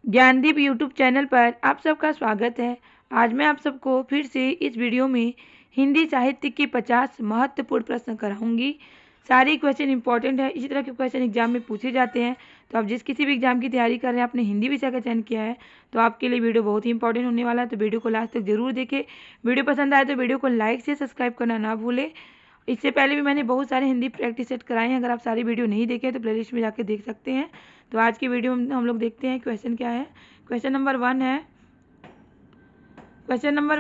Gyandeep YouTube channel पर आप सबका स्वागत है। आज मैं आप सबको फिर से इस वीडियो में हिंदी साहित्य के 50 महत्वपूर्ण प्रश्न कराऊंगी। सारे क्वेश्चन इंपॉर्टेंट है, इसी तरह के क्वेश्चन एग्जाम में पूछे जाते हैं। तो आप जिस किसी भी एग्जाम की तैयारी कर रहे हैं, आपने हिंदी विषय का चयन किया है, तो आपके लिए वीडियो बहुत ही इंपॉर्टेंट होने वाला है। तो वीडियो को लास्ट तक जरूर देखें। वीडियो पसंद आए तो वीडियो को लाइक से सब्सक्राइब करना ना भूलें। इससे पहले भी मैंने बहुत सारे हिंदी प्रैक्टिस सेट कराए हैं, अगर आप सारी वीडियो नहीं देखे तो प्लेलिस्ट में जाकर देख सकते हैं। तो आज की वीडियो में हम लोग देखते हैं क्वेश्चन क्या है। क्वेश्चन नंबर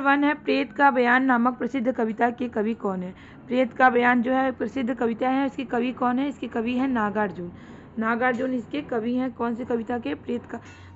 वन है प्रेत का बयान नामक प्रसिद्ध कविता के कवि कौन है। प्रेत का बयान जो है प्रसिद्ध कविता है, इसके कवि कौन है। इसके कवि हैं नागार्जुन। नागार्जुन इसके कवि हैं। कौन से कविता के?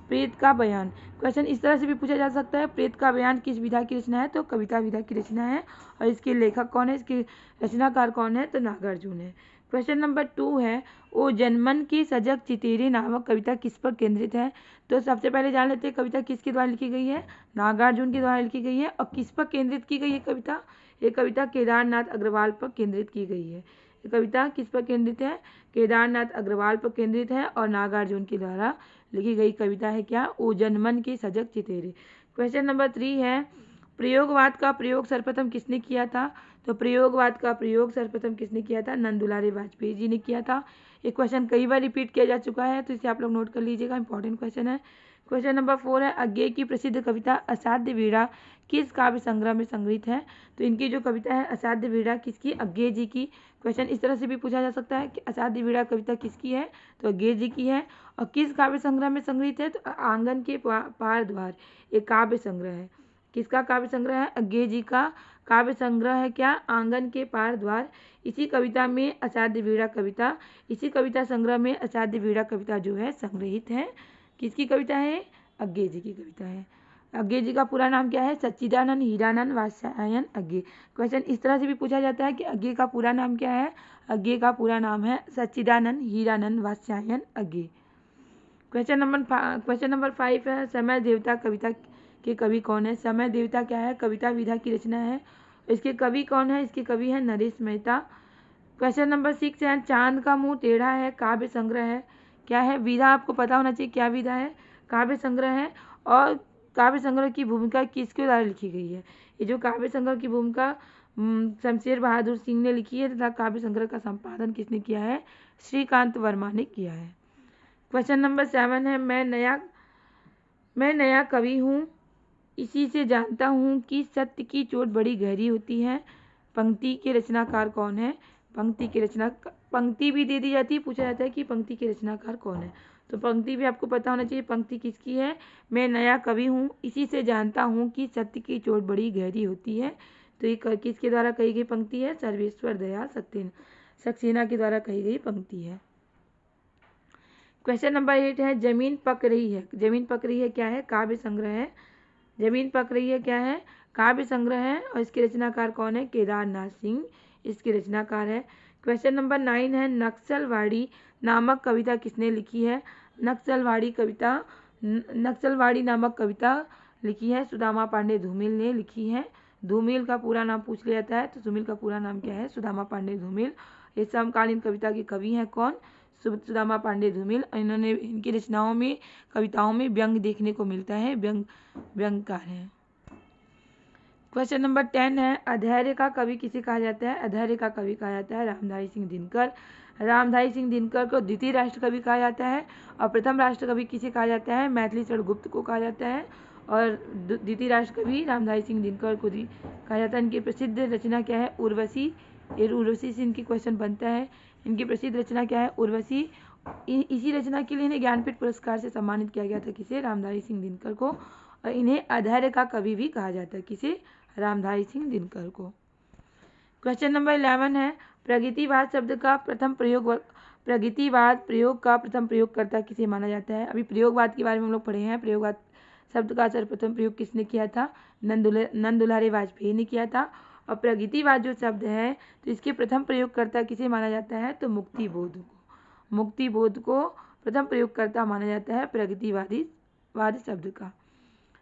प्रेत का बयान। क्वेश्चन इस तरह से भी पूछा जा सकता है, प्रेत का बयान किस विधा की रचना है, तो कविता विधा की रचना है। और इसके लेखक कौन है, इसके रचनाकार कौन है, तो नागार्जुन है। क्वेश्चन नंबर 2 है ओ जनमन की सजग चितेरे नामक कविता किस पर केंद्रित है। तो सबसे पहले जान लेते हैं कविता किसके द्वारा लिखी गई है। नागार्जुन के द्वारा लिखी गई है। और किस पर केंद्रित की गई है कविता? ये कविता केदारनाथ अग्रवाल पर केंद्रित की गई है। ये कविता किस पर केंद्रित है? केदारनाथ अग्रवाल पर केंद्रित है। और नागार्जुन के द्वारा लिखी गई कविता है क्या? ओ जनमन के सजग चितेरे। क्वेश्चन नंबर 3 है प्रयोगवाद का प्रयोग सर्वप्रथम किसने किया था। तो प्रयोगवाद का प्रयोग सर्वप्रथम किसने किया था? नंद दुलारे वाजपेयी जी ने किया था। ये क्वेश्चन कई बार रिपीट किया जा चुका है, तो इसे आप लोग नोट कर लीजिएगा, इंपॉर्टेंट क्वेश्चन है। क्वेश्चन नंबर 4 है अज्ञे की प्रसिद्ध कविता असाध्य वीणा किस काव्य संग्रह में संग्रहित है। तो इनकी जो कविता है असाध्य वीणा किसकी? अज्ञे जी की। क्वेश्चन इस तरह से भी पूछा जा सकता है कि असाध्य वीणा कविता किसकी है, तो अज्ञे जी की है। और किस काव्य संग्रह में संग्रहित है, तो आंगन के पार द्वार एक काव्य संग्रह है। किसका काव्य संग्रह है? अज्ञे जी का काव्य संग्रह है क्या? आंगन के पार द्वार। इसी कविता में असाध्य वीणा कविता, इसी कविता संग्रह में असाध्य वीणा कविता जो है संग्रहित है। किसकी कविता है? अज्ञे जी की कविता है। अज्ञे जी का पूरा नाम क्या है? सच्चिदानंद हीरानंद वात्स्यायन अज्ञे। क्वेश्चन इस तरह से भी पूछा जाता है कि अज्ञे का पूरा नाम क्या है। अज्ञे का पूरा नाम है सच्चिदानंद हीरानंद वात्स्यायन अज्ञे। क्वेश्चन नंबर 5 है समय देवता कविता के कवि कौन है। समय देवता क्या है? कविता विधा की रचना है। इसके कवि कौन है? इसके कवि है नरेश मेहता। क्वेश्चन नंबर 6 है चांद का मुंह टेढ़ा है काव्य संग्रह है। क्या है? विधा आपको पता होना चाहिए क्या विधा है। काव्य संग्रह है। और काव्य संग्रह की भूमिका किसके द्वारा लिखी गई है? ये जो काव्य संग्रह की भूमिका शमशेर बहादुर सिंह ने लिखी है, तथा काव्य संग्रह का संपादन किसने किया है? श्रीकांत वर्मा ने किया है। क्वेश्चन नंबर 7 है मैं नया कवि हूँ, इसी से जानता हूँ कि सत्य की चोट बड़ी गहरी होती है। पंक्ति के रचनाकार कौन है? पंक्ति भी दे दी जाती है, पूछा जाता है कि पंक्ति के रचनाकार कौन है। तो पंक्ति भी आपको पता होना चाहिए, पंक्ति किसकी है? मैं नया कवि हूँ, इसी से जानता हूँ कि सत्य की चोट बड़ी गहरी होती है। तो ये किसके द्वारा कही गई पंक्ति है? सर्वेश्वर दयाल सक्सेना के द्वारा कही गई पंक्ति है। क्वेश्चन नंबर 8 है जमीन पक रही है। जमीन पक रही है क्या है? काव्य संग्रह है। जमीन पक रही है क्या है? काव्य संग्रह है। और इसके रचनाकार कौन है? केदारनाथ सिंह इसके रचनाकार है। क्वेश्चन नंबर 9 है नक्सलवाड़ी नामक कविता किसने लिखी है। नक्सलवाड़ी नामक कविता लिखी है सुदामा पांडे धूमिल ने लिखी है। धूमिल का पूरा नाम पूछ लिया जाता है, तो धूमिल का पूरा नाम क्या है? सुदामा पांडे धूमिल। ये समकालीन कविता के कवि हैं कौन? सुदामा पांडे धूमिल। इन्होंने इनकी रचनाओं में कविताओं में व्यंग देखने को मिलता है, व्यंगकार हैं। क्वेश्चन नंबर 10 है अधैर्य का कवि किसे कहा जाता है। अधैर्य का कवि कहा जाता है रामधारी सिंह दिनकर। रामधारी सिंह दिनकर को द्वितीय राष्ट्र कवि कहा जाता है। और प्रथम राष्ट्र कवि किसे कहा जाता है? मैथिली शरण गुप्त को कहा जाता है। और द्वितीय राष्ट्र कवि रामधारी सिंह दिनकर को कहा जाता है। इनकी प्रसिद्ध रचना क्या है? उर्वशी। ये उर्वशी से इनकी क्वेश्चन बनता है। इनकी प्रसिद्ध रचना क्या है? उर्वशी। इसी रचना के लिए इन्हें ज्ञानपीठ पुरस्कार से सम्मानित किया गया था। किसे? रामधारी सिंह दिनकर को। और इन्हें अधैर्य का कवि भी कहा जाता है। किसे? रामधारी सिंह दिनकर को। क्वेश्चन नंबर 11 है प्रगतिवाद शब्द का प्रथम प्रयोगकर्ता किसे माना जाता है। अभी प्रयोगवाद के बारे में हम लोग पढ़े हैं। प्रयोगवाद शब्द का सर्वप्रथम प्रयोग किसने किया था? नंद दुलारे वाजपेयी ने किया था। और प्रगतिवाद जो शब्द है, तो इसके प्रथम प्रयोगकर्ता किसे माना जाता है? तो मुक्ति बोध को प्रथम प्रयोगकर्ता माना जाता है प्रगतिवाद शब्द का।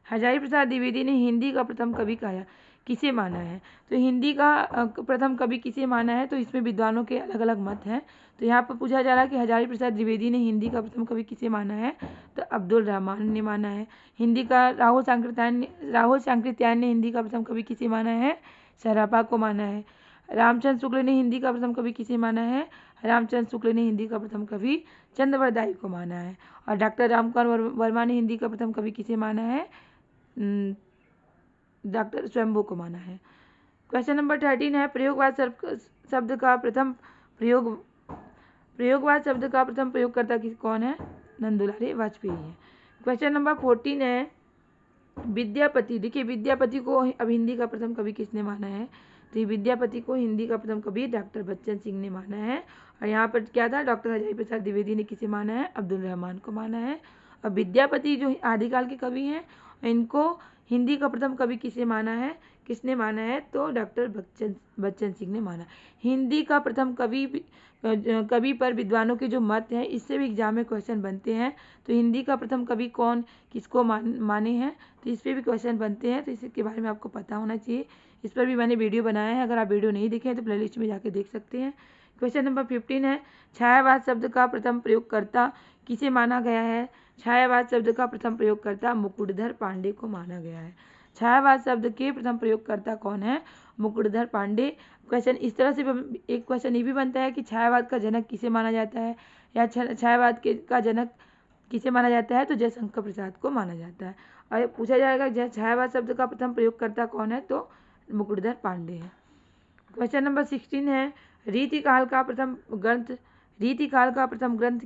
हजारी प्रसाद द्विवेदी ने हिंदी का प्रथम कवि कहा। किसे माना है। तो हिंदी का प्रथम कवि किसे माना है, तो इसमें विद्वानों के अलग अलग मत हैं। तो यहाँ पर पूछा जा रहा है कि हजारी प्रसाद द्विवेदी ने हिंदी का प्रथम कवि किसे माना है, तो अब्दुल रहमान ने माना है। हिंदी का राहुल सांकृत्यायन ने हिंदी का प्रथम कवि किसे माना है, सराफा को माना है। रामचंद्र शुक्ल ने हिंदी का प्रथम कवि किसे माना है, रामचंद्र शुक्ल ने हिंदी का प्रथम कवि चंद्रवरदाई को माना है। और डॉक्टर रामकुमार वर्मा ने हिंदी का प्रथम कवि किसे माना है, डॉक्टर स्वयंभू को माना है। क्वेश्चन नंबर 13 है, प्रयोगवाद शब्द का प्रथम प्रयोगकर्ता कौन है, नंदुलाल वाजपेयी है। क्वेश्चन नंबर 14 है, विद्यापति। देखिए विद्यापति को अब हिंदी का प्रथम कवि किसने माना है, तो विद्यापति को हिंदी का प्रथम कवि डॉक्टर बच्चन सिंह ने माना है। और यहाँ पर क्या था, डॉक्टर हजारी प्रसाद द्विवेदी ने किसे माना है, अब्दुल रहमान को माना है। और विद्यापति जो आदिकाल के कवि हैं, इनको हिंदी का प्रथम कवि किसने माना है, तो डॉक्टर बच्चन सिंह ने माना। हिंदी का प्रथम कवि पर विद्वानों के जो मत हैं, इससे भी एग्जाम में क्वेश्चन बनते हैं। तो हिंदी का प्रथम कवि कौन किसको माने हैं, तो इस पर भी क्वेश्चन बनते हैं, तो इसके बारे में आपको पता होना चाहिए। इस पर भी मैंने वीडियो बनाया है, अगर आप वीडियो नहीं देखे हैं तो प्लेलिस्ट में जाके देख सकते हैं। क्वेश्चन नंबर 15 है, छायावाद शब्द का प्रथम प्रयोगकर्ता किसे माना गया है, छायावाद शब्द का प्रथम प्रयोगकर्ता मुकुटधर पांडे को माना गया है। छायावाद शब्द के प्रथम प्रयोगकर्ता कौन है, मुकुटधर पांडे। क्वेश्चन इस तरह से एक क्वेश्चन ये भी बनता है कि छायावाद का जनक किसे माना जाता है, या छायावाद का जनक किसे माना जाता है, तो जयशंकर प्रसाद को माना जाता है। और पूछा जाएगा छायावाद शब्द का प्रथम प्रयोगकर्ता कौन है, तो मुकुटधर पांडे है। क्वेश्चन नंबर 16 है, रीतिकाल का प्रथम ग्रंथ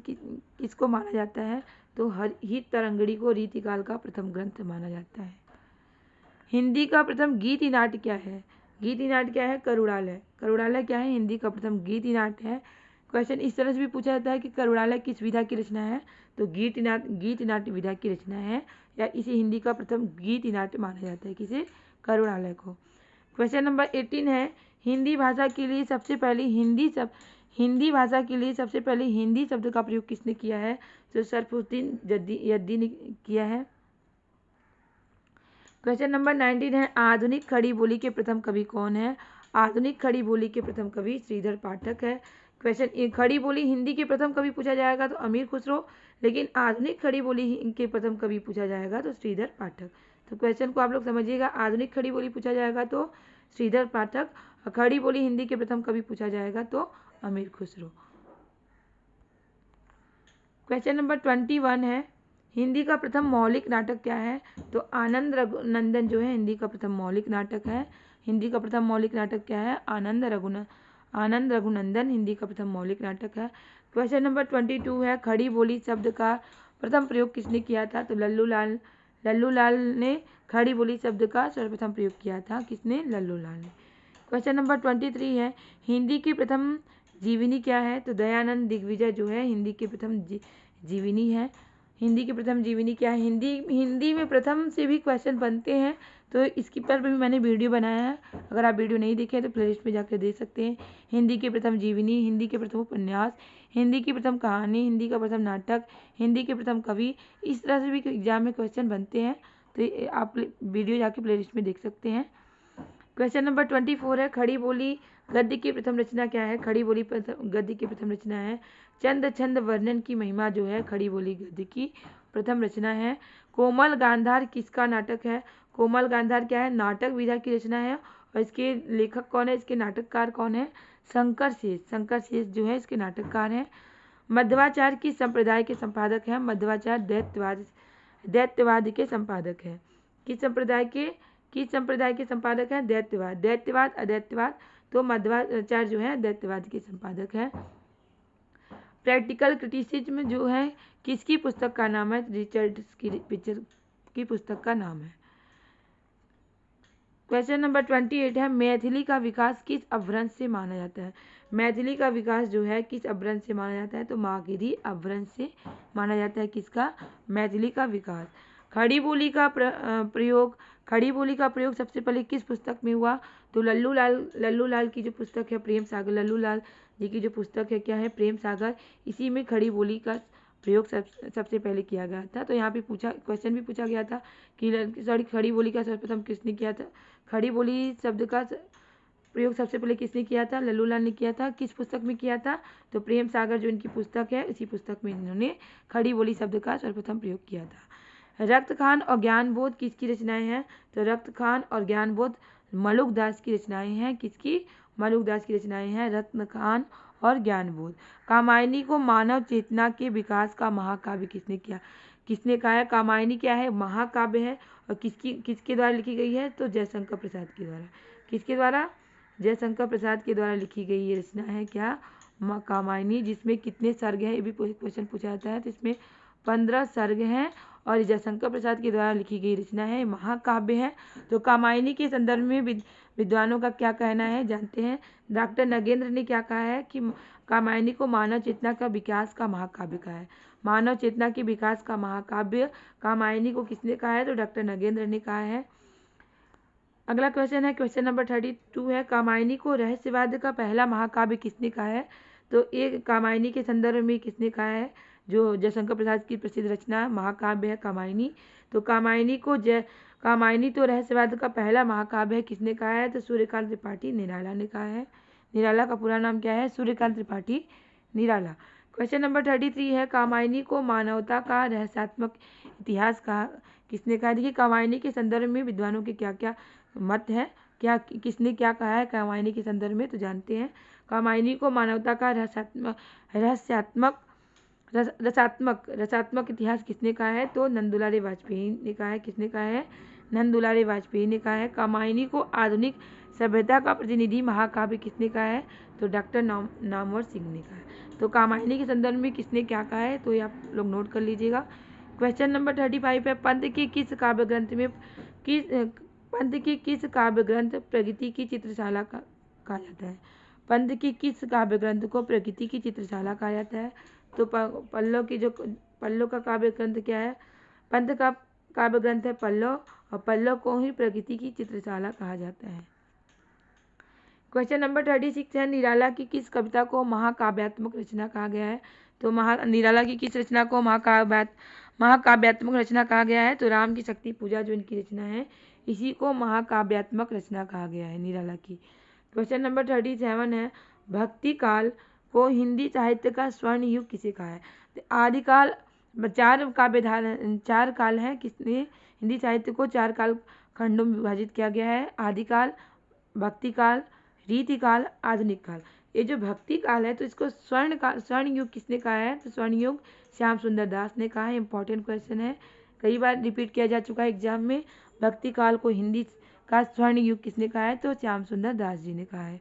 किसको माना जाता है, तो हरहित तरंगड़ी को रीतिकाल का प्रथम ग्रंथ माना जाता है। हिंदी का प्रथम गीति नाट्य क्या है, करुणालय। करुणालय क्या है, हिंदी का प्रथम गीति नाट्य है। क्वेश्चन इस तरह से भी पूछा जाता है कि करुणालय किस विधा की रचना है, तो गीति नाट्य विधा की रचना है, या इसे हिंदी का प्रथम गीति नाट्य माना जाता है, किसे, करुणालय को। क्वेश्चन नंबर 18 है, हिंदी भाषा के लिए सबसे पहले हिंदी शब्द का प्रयोग किसने किया है, तो सरफुद्दीन यद्दी ने किया है। क्वेश्चन नंबर 19 है, आधुनिक खड़ी बोली के प्रथम कवि कौन है, आधुनिक खड़ी बोली के प्रथम कवि श्रीधर पाठक है। क्वेश्चन खड़ी बोली हिंदी के प्रथम कवि पूछा जाएगा तो अमीर खुसरो, लेकिन आधुनिक खड़ी बोली के प्रथम कवि पूछा जाएगा तो श्रीधर पाठक। तो क्वेश्चन को आप लोग समझिएगा, आधुनिक खड़ी बोली पूछा जाएगा तो श्रीधर पाठक, खड़ी बोली हिंदी के प्रथम कवि पूछा जाएगा तो अमीर खुसरो। क्वेश्चन नंबर 21 है, हिंदी का प्रथम मौलिक नाटक क्या है, तो आनंद रघुनंदन जो है हिंदी का प्रथम मौलिक नाटक है। हिंदी का प्रथम मौलिक नाटक क्या है, आनंद रघुनंदन हिंदी का प्रथम मौलिक नाटक है। क्वेश्चन नंबर 22 है, खड़ी बोली शब्द का प्रथम प्रयोग किसने किया था, तो लल्लू लाल ने खड़ी बोली शब्द का सर्वप्रथम प्रयोग किया था, किसने, लल्लू लाल ने। क्वेश्चन नंबर 23 है, हिंदी की प्रथम जीवनी क्या है, तो दयानंद दिग्विजय जो है हिंदी की प्रथम जीवनी है। हिंदी की प्रथम जीवनी क्या है, हिंदी में प्रथम से भी क्वेश्चन बनते हैं, तो इसकी पर भी मैंने वीडियो बनाया है, अगर आप वीडियो नहीं देखें तो प्लेलिस्ट में जाकर देख सकते हैं। हिंदी की प्रथम जीवनी, हिंदी के प्रथम उपन्यास, हिंदी की प्रथम कहानी, हिंदी का प्रथम नाटक, हिंदी के प्रथम कवि, इस तरह से भी एग्जाम में क्वेश्चन बनते हैं, तो आप वीडियो जाके प्लेलिस्ट में देख सकते हैं। क्वेश्चन नंबर 24 है, खड़ी बोली गद्य की प्रथम रचना क्या है, खड़ी बोली गद्य की प्रथम रचना है चंद छंद वर्णन की महिमा जो है खड़ी बोली गद्य की प्रथम रचना है। कोमल गांधार किसका नाटक है, कोमल गांधार क्या है, नाटक विधा की रचना है, और इसके लेखक कौन है, इसके नाटककार कौन है, शंकर शेष जो है इसके नाटककार हैं। मध्वाचार किस संप्रदाय के संपादक हैं, मध्वाचार दैत्यवाद के संपादक है। किस संप्रदाय के संपादक हैं, दैत्यवाद अदैत्यवाद, तो मध्वाचार्य जो है दैत्यवाद के संपादक है। प्रैक्टिकल क्रिटिसिज्म जो है किसकी पुस्तक का नाम है, रिचर्ड की पुस्तक का नाम है। क्वेश्चन नंबर 28 है, मैथिली का विकास किस अपभ्रंश से माना जाता है, मैथिली का विकास जो है किस अपभ्रंश से माना जाता है, तो मागधी अपभ्रंश से माना जाता है, किसका, मैथिली का विकास। खड़ी बोली का प्रयोग सबसे पहले किस पुस्तक में हुआ, तो लल्लू लाल की जो पुस्तक है प्रेम सागर, लल्लू लाल जी की जो पुस्तक है क्या है, प्रेम सागर, इसी में खड़ी बोली का प्रयोग सबसे पहले किया गया था। तो यहाँ पे क्वेश्चन भी पूछा गया था कि खड़ी बोली का सर्वप्रथम किसने किया था। खड़ी बोली शब्द का प्रयोग सबसे पहले किसने किया था? लल्लूलाल ने किया था। किस पुस्तक में किया था? तो प्रेम सागर जो इनकी पुस्तक है, इसी पुस्तक में इन्होंने खड़ी बोली शब्द का सर्वप्रथम प्रयोग किया था। रक्तखान और ज्ञानबोध किसकी रचनाएं हैं? तो रक्तखान और ज्ञानबोध मलुकदास की रचनाएं हैं। किसकी? मलुकदास की रचनाएं हैं रत्नखान और ज्ञानबोध। कामायनी को मानव चेतना के विकास का महाकाव्य किसने किया? किसने कहा है? कामायनी क्या है? महाकाव्य है। और किसके द्वारा लिखी गई है? तो जयशंकर प्रसाद के द्वारा। किसके द्वारा? जयशंकर प्रसाद के द्वारा लिखी गई ये रचना है क्या? कामायनी। जिसमें कितने सर्ग हैं ये भी क्वेश्चन पूछा जाता है। तो इसमें 15 सर्ग हैं और जयशंकर प्रसाद के द्वारा लिखी गई रचना है, महाकाव्य है। तो कामायनी के संदर्भ में विद्वानों का क्या कहना है जानते हैं। डॉक्टर नगेंद्र ने क्या कहा है कि कामायनी को मानव चेतना का विकास का महाकाव्य कहा है। मानव चेतना के विकास का महाकाव्य कामायनी को किसने कहा है? तो डॉक्टर नगेंद्र ने कहा है। अगला क्वेश्चन है, क्वेश्चन नंबर 32 है, कामायनी को रहस्यवाद का पहला महाकाव्य किसने कहा है? तो एक कामायनी के संदर्भ में किसने कहा है? जो जयशंकर प्रसाद की प्रसिद्ध रचना महाकाव्य है कामायनी। तो कामायनी तो रहस्यवाद का पहला महाकाव्य है। किसने कहा है? तो सूर्यकांत त्रिपाठी निराला ने कहा है। निराला का पूरा नाम क्या है? सूर्यकांत त्रिपाठी निराला। क्वेश्चन नंबर 33 है, कामायनी को मानवता का रहस्यात्मक इतिहास कहा किसने कहा? देखिए कामायनी के संदर्भ में विद्वानों के क्या क्या मत है, क्या किसने क्या कहा है कामायनी के संदर्भ में, तो जानते हैं। कामायनी को मानवता का रसात्मक इतिहास किसने कहा है? तो नंदुलारे वाजपेयी ने कहा है। किसने कहा है? नंदुलारे वाजपेयी ने कहा है। कामायनी को आधुनिक सभ्यता का प्रतिनिधि महाकाव्य किसने कहा है? तो डॉक्टर नामवर सिंह ने कहा है। तो कामायनी के संदर्भ में किसने क्या कहा है तो ये आप लोग नोट कर लीजिएगा। क्वेश्चन नंबर 35 है, पंत के किस काव्य ग्रंथ प्रगति की चित्रशाला कहा जाता है? पंत की किस काव्य ग्रंथ को प्रगति की चित्रशाला कहा जाता है? तो पल्लव का काव्य ग्रंथ क्या है? पंत का काव्य ग्रंथ है पल्लव, और पल्लव को ही प्रगति की चित्रशाला कहा जाता है। क्वेश्चन नंबर 36 है, निराला की किस कविता को महाकाव्यात्मक रचना कहा गया है? तो निराला की किस रचना को महाकाव्यात्मक रचना कहा गया है? तो राम की शक्ति पूजा जो इनकी रचना है इसी को महाकाव्यात्मक रचना कहा गया है निराला की। क्वेश्चन नंबर 37 है, भक्ति काल को हिंदी साहित्य का स्वर्ण युग किसे कहा है? आदिकाल, चार काल है। किसने हिंदी साहित्य को 4 काल खंडों में विभाजित किया गया है? आदिकाल, भक्ति काल, रीतिकाल, आधुनिक काल। ये जो भक्ति काल है तो इसको स्वर्ण युग किसने कहा है? तो स्वर्ण युग श्याम सुंदर दास ने कहा है। इंपॉर्टेंट क्वेश्चन है, कई बार रिपीट किया जा चुका है एग्जाम में। भक्ति काल को हिंदी का स्वर्ण युग किसने कहा है? तो श्याम सुंदर दास जी ने कहा है।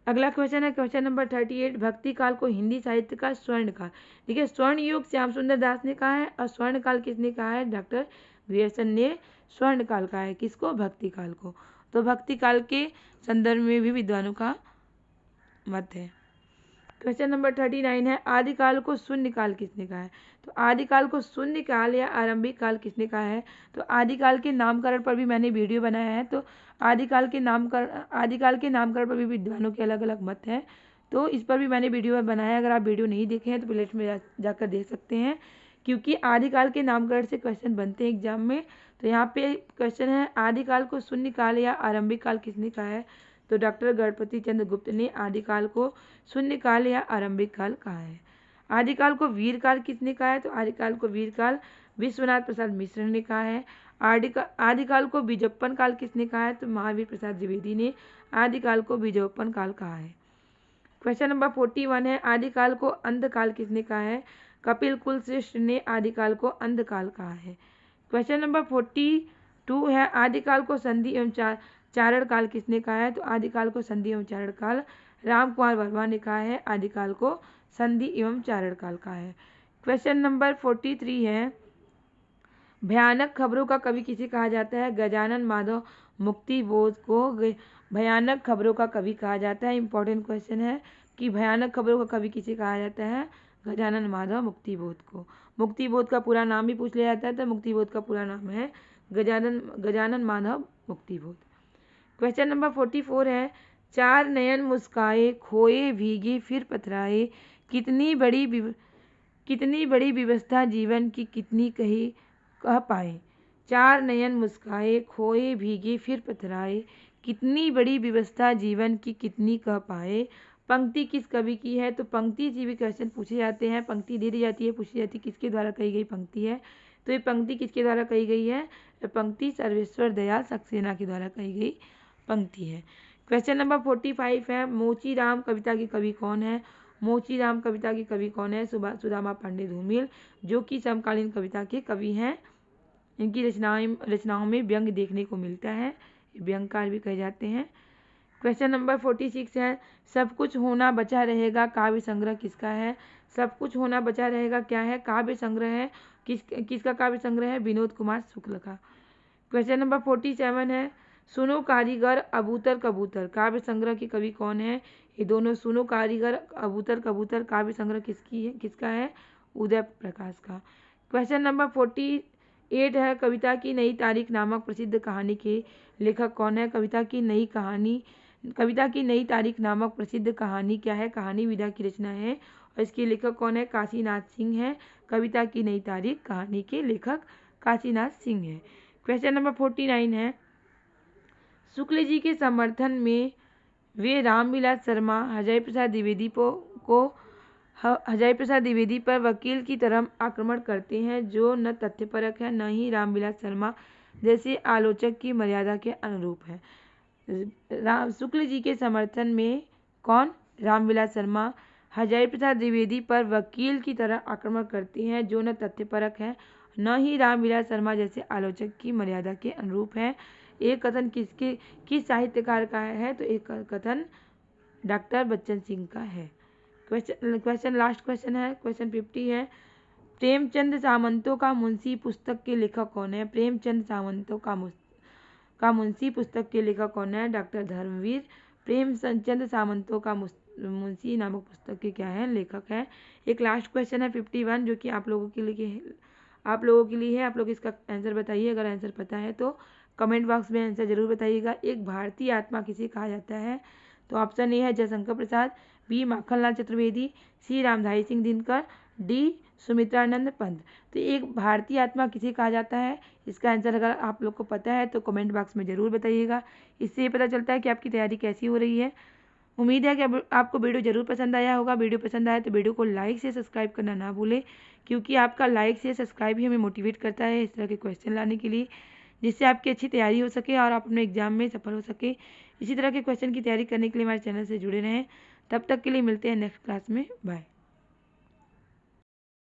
अगला क्वेश्चन है, क्वेश्चन नंबर 38, भक्ति काल को हिंदी साहित्य का स्वर्ण काल। देखिए स्वर्ण युग श्याम सुंदर दास ने कहा है और स्वर्ण काल किसने कहा है? डॉक्टर ग्रियर्सन ने स्वर्ण काल कहा है। किसको? भक्ति काल को। तो भक्ति काल के संदर्भ में भी विद्वानों का मत है। क्वेश्चन नंबर 39 है, आदिकाल को शून्य काल किसने कहा है? तो आदिकाल को शून्य काल या आरंभिक काल किसने कहा है? तो आदिकाल के नामकरण पर भी मैंने वीडियो बनाया है। तो आदिकाल के नामकरण पर भी विद्वानों के अलग अलग मत हैं। तो इस पर भी मैंने वीडियो बनाया है। अगर आप वीडियो नहीं देखे हैं तो प्लेलिस्ट में जाकर देख सकते हैं, क्योंकि आदिकाल के नामकरण से क्वेश्चन बनते हैं एग्जाम में। तो यहाँ पे क्वेश्चन है, आदिकाल को शून्य काल या आरंभिक काल किसने कहा है? तो डॉक्टर गणपति चंद्र गुप्त ने आदिकाल को शून्य काल या आरंभिक काल कहा है। आदिकाल को वीर काल किसने कहा है? तो आदिकाल को वीर काल विश्वनाथ प्रसाद मिश्र ने कहा है। आदिकाल को बीजप्पन काल किसने कहा है? तो महावीर प्रसाद द्विवेदी ने आदिकाल को बीजप्पन काल कहा है। क्वेश्चन नंबर 41 है, आदिकाल को अंधकाल किसने कहा है? कपिल कुलश्रेष्ठ ने आदिकाल को अंधकाल कहा है। क्वेश्चन नंबर 42 है, आदिकाल को संधि एवं चारण काल किसने कहा है? तो आदिकाल को संधि एवं चारण काल राम कुमार वर्मा ने कहा है। आदिकाल को संधि एवं चारण काल कहा है। क्वेश्चन नंबर 43 है, भयानक खबरों का कवि किसे कहा जाता है? गजानन माधव मुक्तिबोध को भयानक खबरों का कवि कहा जाता है। इंपॉर्टेंट क्वेश्चन है कि भयानक खबरों का कवि किसे कहा जाता है? गजानन माधव मुक्तिबोध को। मुक्तिबोध का पूरा नाम भी पूछ लिया जाता है, तो मुक्तिबोध का पूरा नाम है गजानन माधव मुक्तिबोध। क्वेश्चन नंबर 44 है, चार नयन मुस्काए खोए भीगे फिर पथराए, कितनी बड़ी कितनी बड़ी व्यवस्था जीवन की कितनी कही कह पाए, चार नयन मुस्काए खोए भीगे फिर पथराए, कितनी बड़ी व्यवस्था जीवन की कितनी कह पाए। पंक्ति किस कवि की है, तो पंक्ति से भी क्वेश्चन पूछे जाते हैं, पंक्ति दे दी जाती है, पूछी जाती है किसके द्वारा कही गई पंक्ति है। तो ये पंक्ति किसके द्वारा कही गई है, पंक्ति सर्वेश्वर दयाल सक्सेना के द्वारा कही गई पंक्ति है। क्वेश्चन नंबर 45 है, मोचीराम कविता के कवि कौन है। मोचीराम कविता के कवि कौन है, सुदामा पांडे धूमिल, जो कि समकालीन कविता के कवि हैं। इनकी रचनाओं में व्यंग देखने को मिलता है, व्यंगकार भी कहे जाते हैं। क्वेश्चन नंबर 46 है, सब कुछ होना बचा रहेगा काव्य संग्रह किसका है। सब कुछ होना बचा रहेगा क्या है, काव्य संग्रह है। किसका काव्य संग्रह है, विनोद कुमार शुक्ल का। क्वेश्चन नंबर 47 है, सुनो कारीगर अबूतर कबूतर काव्य संग्रह के कवि कौन है। ये दोनों सुनो कारीगर अबूतर कबूतर काव्य संग्रह किसका है, उदय प्रकाश का। क्वेश्चन नंबर 48 है, कविता की नई तारीख नामक प्रसिद्ध कहानी के लेखक कौन है। कविता की नई तारीख नामक प्रसिद्ध कहानी क्या है, कहानी विधा की रचना है और इसके लेखक कौन है, काशीनाथ सिंह है। कविता की नई तारीख कहानी के लेखक काशीनाथ सिंह है। क्वेश्चन नंबर 49 है, शुक्ल जी के समर्थन में वे रामविलास शर्मा अजय प्रसाद द्विवेदी पर वकील की तरह आक्रमण करते हैं, जो न तथ्यपरक है न ही रामविलास शर्मा जैसे आलोचक की मर्यादा के अनुरूप है। शुक्ल जी के समर्थन में कौन, रामविलास शर्मा अजय प्रसाद द्विवेदी पर वकील की तरह आक्रमण करते हैं, जो न तथ्यपरक है न ही रामविलास शर्मा जैसे आलोचक की मर्यादा के अनुरूप है। एक कथन किस साहित्यकार का है, तो एक कथन डॉक्टर बच्चन सिंह का है। क्वेश्चन लास्ट क्वेश्चन है, क्वेश्चन 50 है, प्रेमचंद सामंतों का मुंशी पुस्तक के लेखक कौन है। प्रेमचंद सामंतों का मुंशी पुस्तक के लेखक कौन है, डॉक्टर धर्मवीर। प्रेमचंद सामंतों का मुंशी नामक पुस्तक के क्या है, लेखक है। एक लास्ट क्वेश्चन है 51 जो कि आप लोगों के लिए है। आप लोग इसका आंसर बताइए, अगर आंसर पता है तो कमेंट बॉक्स में आंसर जरूर बताइएगा। एक भारतीय आत्मा किसे कहा जाता है, तो ऑप्शन ए है जयशंकर प्रसाद, बी माखनलाल चतुर्वेदी, सी रामधारी सिंह दिनकर, डी सुमित्रानंद पंत। तो एक भारतीय आत्मा किसे कहा जाता है, इसका आंसर अगर आप लोग को पता है तो कमेंट बॉक्स में ज़रूर बताइएगा। इससे ये पता चलता है कि आपकी तैयारी कैसी हो रही है। उम्मीद है कि आपको वीडियो जरूर पसंद आया होगा। वीडियो पसंद आया तो वीडियो को लाइक से सब्सक्राइब करना ना भूलें, क्योंकि आपका लाइक से सब्सक्राइब ही हमें मोटिवेट करता है इस तरह के क्वेश्चन लाने के लिए, जिससे आपकी अच्छी तैयारी हो सके और आप अपने एग्जाम में सफल हो सके। इसी तरह के क्वेश्चन की तैयारी करने के लिए हमारे चैनल से जुड़े रहें। तब तक के लिए मिलते हैं नेक्स्ट क्लास में, बाय।